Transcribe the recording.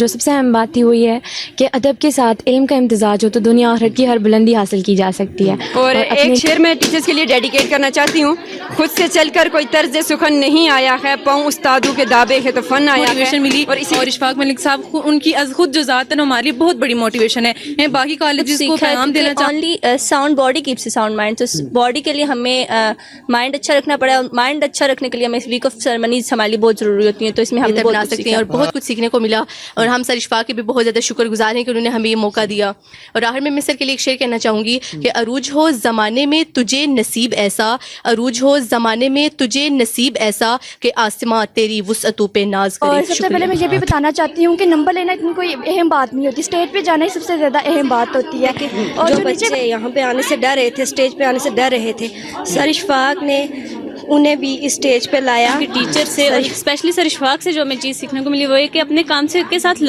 جو سب سے اہم بات تھی وہ یہ ہے کہ ادب کے ساتھ علم کا امتزاج ہو تو دنیا آخرت کی ہر بلندی حاصل کی جا سکتی ہے. اور ایک شعر میں ٹیچرز کے لیے ڈیڈیکیٹ کرنا چاہتی ہوں. خود سے چل کر کوئی طرز سخن نہیں آیا ہے، پاؤں استادوں کے دابے ہے تو فن آیا ہے. موٹیویشن ملی اور اشفاق ملک صاحب ان کی از خود جو ذات ہے نا ہمارے لیے بہت بڑی موٹیویشن ہے. میں باقی کالجز کو پیغام دینا چاہتی only sound body keeps a sound mind. تو باڈی کے لیے ہمیں مائنڈ اچھا رکھنا پڑا ہے. مائنڈ اچھا رکھنے کے لیے ہمیں ویک آف سرمنیز ہمارے لیے بہت ضروری ہوتی ہیں. تو اس میں ہم بنا سکتے ہیں اور بہت کچھ سیکھنے کو ملا. اور ہم سر اشفاق کے بھی بہت زیادہ شکر گزار ہیں کہ انہوں نے ہمیں یہ موقع دیا. اور آخر میں سر کے لیے ایک شعر کہنا چاہوں گی کہ عروج ہو زمانے میں تجھے نصیب ایسا، عروج ہو زمانے میں تجھے نصیب ایسا کہ آسماں تیری وسعتوں پہ ناز کرے. اور سب سے پہلے میں یہ بھی بتانا چاہتی ہوں کہ نمبر لینا اتنی کوئی اہم بات نہیں ہوتی. اسٹیج پہ جانا ہی سب سے زیادہ اہم بات ہوتی ہے. اور جو بچے یہاں پہ آنے سے ڈر رہے تھے، اسٹیج پہ آنے سے ڈر رہے تھے، سر اشفاق نے انہیں بھی اسٹیج پہ لایا. ٹیچر سے اور اسپیشلی سر اشفاق سے جو ہمیں چیز سیکھنے کو ملی وہ ہے کہ اپنے کام سے کے ساتھ